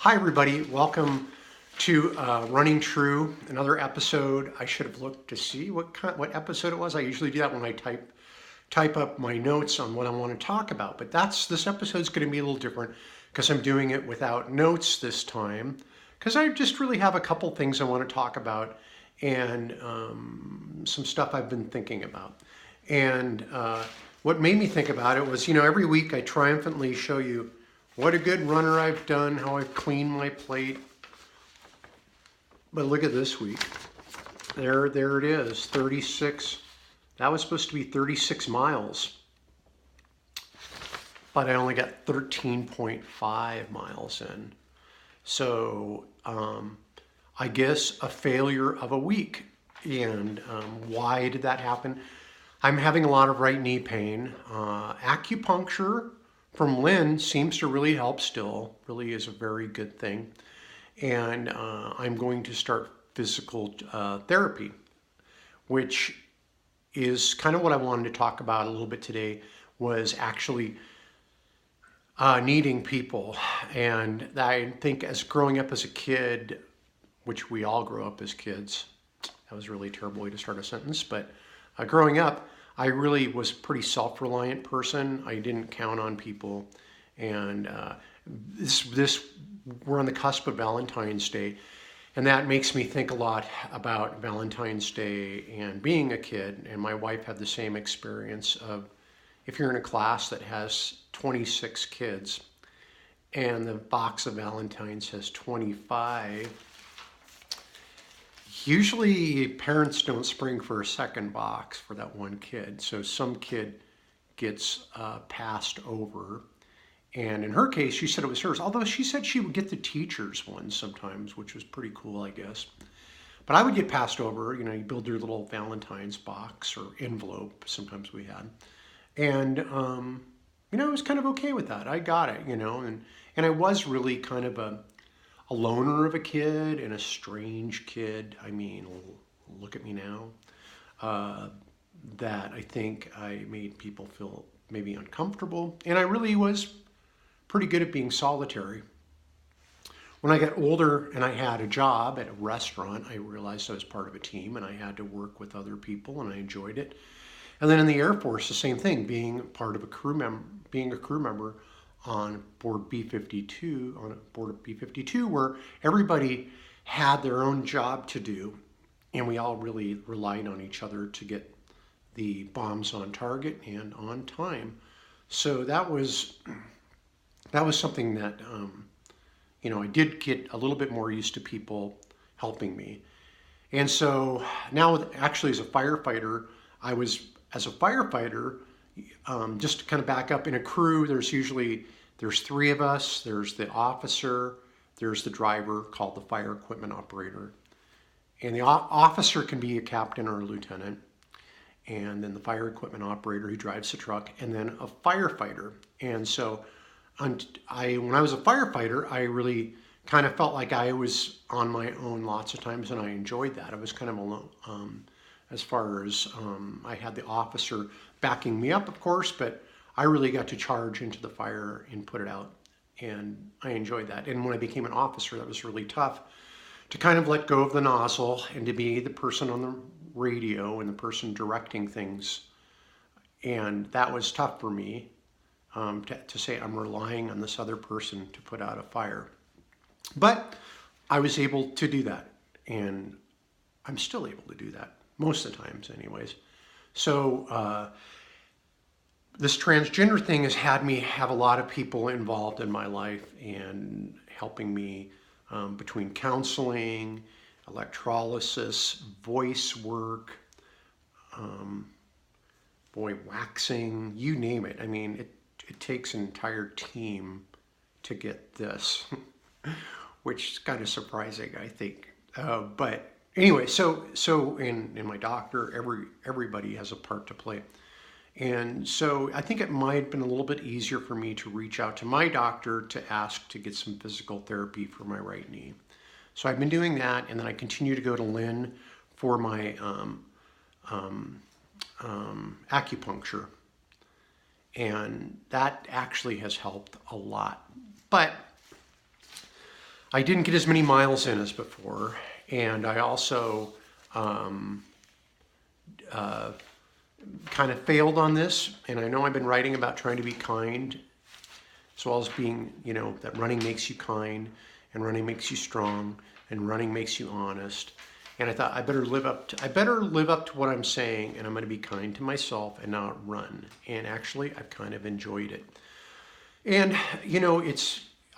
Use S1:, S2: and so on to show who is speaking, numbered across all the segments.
S1: Hi everybody, welcome to Running True, another episode. I should have looked to see what episode it was. I usually do that when I type up my notes on what I want to talk about, but this episode's going to be a little different because I'm doing it without notes this time because I just really have a couple things I want to talk about and some stuff I've been thinking about. And what made me think about it was, every week I triumphantly show you what a good runner I've done, how I've cleaned my plate. But look at this week. There it is, 36. That was supposed to be 36 miles. But I only got 13.5 miles in. So I guess a failure of a week. And why did that happen? I'm having a lot of right knee pain. Acupuncture from Lynn seems to really help still, really is a very good thing. And I'm going to start physical therapy, which is kind of what I wanted to talk about a little bit today, was actually needing people. And I think as growing up as a kid, which we all grow up as kids, that was a really terrible way to start a sentence, but growing up, I really was a pretty self-reliant person. I didn't count on people. And we're on the cusp of Valentine's Day. And that makes me think a lot about Valentine's Day and being a kid. And my wife had the same experience of, if you're in a class that has 26 kids and the box of Valentines has 25, usually parents don't spring for a second box for that one kid. So some kid gets passed over. And in her case, she said it was hers, although she said she would get the teacher's one sometimes, which was pretty cool, I guess. But I would get passed over. You build your little Valentine's box or envelope, sometimes we had. And, I was kind of okay with that. I got it, and I was really kind of a loner of a kid and a strange kid. I mean, look at me now. That I think I made people feel maybe uncomfortable. And I really was pretty good at being solitary. When I got older and I had a job at a restaurant, I realized I was part of a team and I had to work with other people and I enjoyed it. And then in the Air Force, the same thing, being a crew member on board B-52, where everybody had their own job to do, and we all really relied on each other to get the bombs on target and on time. So that was something that I did get a little bit more used to people helping me. And so now, actually, as a firefighter, just to kind of back up, in a crew, there's three of us. There's the officer, there's the driver, called the fire equipment operator. And the officer can be a captain or a lieutenant. And then the fire equipment operator, who drives the truck, and then a firefighter. And so when I was a firefighter, I really kind of felt like I was on my own lots of times, and I enjoyed that. I was kind of alone. As far as I had the officer backing me up, of course, but I really got to charge into the fire and put it out, and I enjoyed that. And when I became an officer, that was really tough to kind of let go of the nozzle and to be the person on the radio and the person directing things. And that was tough for me, to say I'm relying on this other person to put out a fire. But I was able to do that, and I'm still able to do that. Most of the times anyways. So this transgender thing has had me have a lot of people involved in my life and helping me between counseling, electrolysis, voice work, waxing, you name it. I mean, it takes an entire team to get this, which is kind of surprising, I think. But anyway, so in my doctor, everybody has a part to play. And so I think it might have been a little bit easier for me to reach out to my doctor to ask to get some physical therapy for my right knee. So I've been doing that, and then I continue to go to Lynn for my acupuncture. And that actually has helped a lot. But I didn't get as many miles in as before, and I also kind of failed on this. And I know I've been writing about trying to be kind, as well as being, that running makes you kind, and running makes you strong, and running makes you honest. And I thought I better live up to what I'm saying, and I'm going to be kind to myself and not run. And actually, I've kind of enjoyed it. And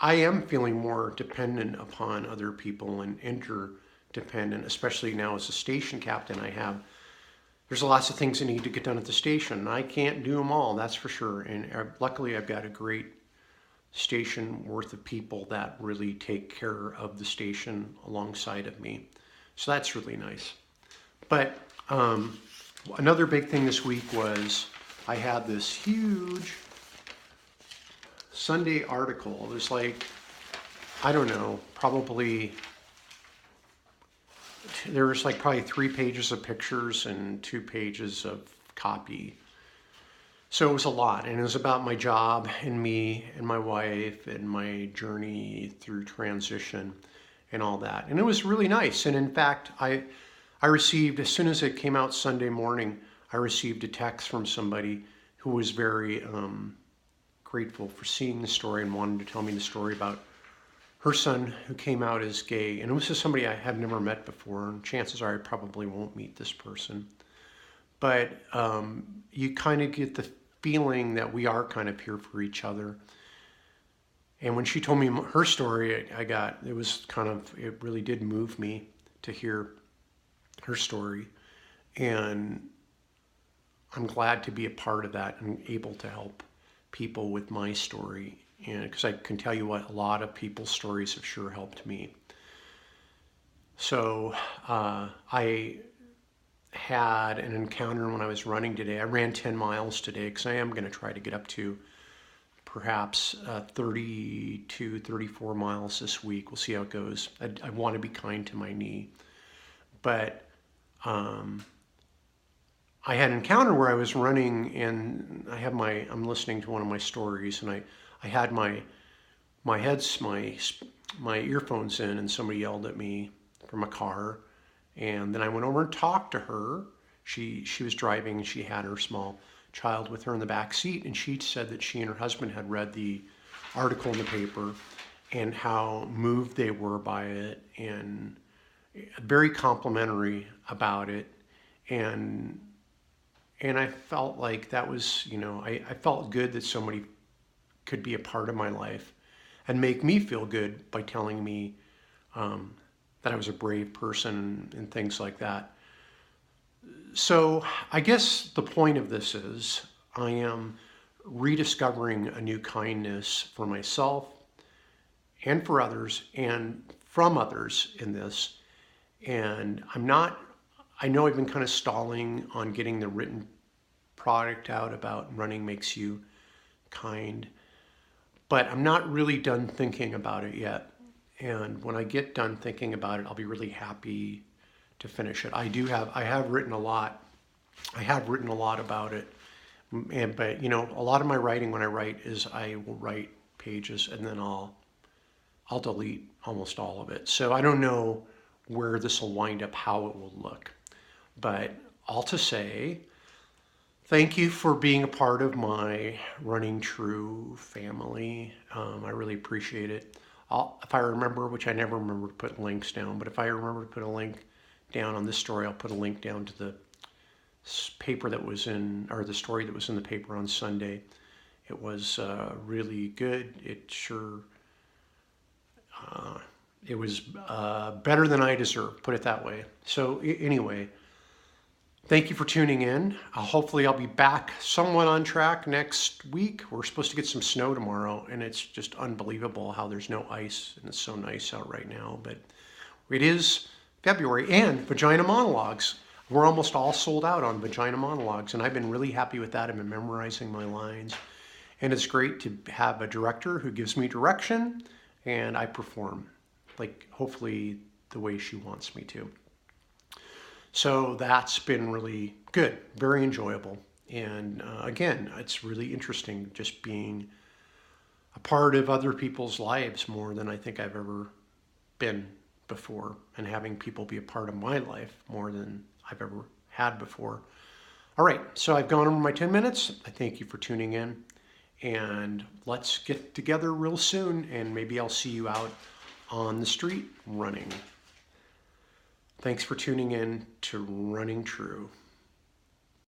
S1: I am feeling more dependent upon other people and interdependent, especially now as a station captain. There's lots of things that need to get done at the station, and I can't do them all, that's for sure. And luckily, I've got a great station worth of people that really take care of the station alongside of me. So that's really nice. But another big thing this week was I had this huge Sunday article. There's probably 3 pages of pictures and 2 pages of copy. So it was a lot, and it was about my job and me and my wife and my journey through transition and all that. And it was really nice. And in fact, I received, as soon as it came out Sunday morning, I received a text from somebody who was very grateful for seeing the story and wanted to tell me the story about her son who came out as gay. And it was just somebody I have never met before, and chances are I probably won't meet this person. But you kind of get the feeling that we are kind of here for each other. And when she told me her story, it really did move me to hear her story. And I'm glad to be a part of that and able to help people with my story. And because I can tell you what, a lot of people's stories have sure helped me. So I had an encounter when I was running today. I ran 10 miles today because I am going to try to get up to perhaps 32, 34 miles this week. We'll see how it goes. I want to be kind to my knee. But I had an encounter where I was running, and I'm listening to one of my stories, and I had my earphones in, and somebody yelled at me from a car. And then I went over and talked to her. She was driving, and she had her small child with her in the back seat, and she said that she and her husband had read the article in the paper and how moved they were by it, and very complimentary about it. And I felt like that was, I felt good that somebody could be a part of my life and make me feel good by telling me that I was a brave person and things like that. So I guess the point of this is I am rediscovering a new kindness for myself and for others and from others in this. And I know I've been kind of stalling on getting the written product out about running makes you kind, but I'm not really done thinking about it yet. And when I get done thinking about it, I'll be really happy to finish it. I have written a lot. I have written a lot about it. But a lot of my writing when I write is I will write pages and then I'll delete almost all of it. So I don't know where this will wind up, how it will look. But all to say, thank you for being a part of my Running True family. I really appreciate it. If I remember, which I never remember to put links down, but if I remember to put a link down on this story, I'll put a link down to the paper that was in, or the story that was in the paper on Sunday. It was really good. It was better than I deserved, put it that way. So anyway, thank you for tuning in. Hopefully I'll be back somewhat on track next week. We're supposed to get some snow tomorrow, and it's just unbelievable how there's no ice, and it's so nice out right now. But it is February, and Vagina Monologues. We're almost all sold out on Vagina Monologues, and I've been really happy with that. I've been memorizing my lines, and it's great to have a director who gives me direction, and I perform, hopefully the way she wants me to. So that's been really good, very enjoyable. And again, it's really interesting just being a part of other people's lives more than I think I've ever been before, and having people be a part of my life more than I've ever had before. All right, so I've gone over my 10 minutes. I thank you for tuning in, and let's get together real soon, and maybe I'll see you out on the street running. Thanks for tuning in to Running True.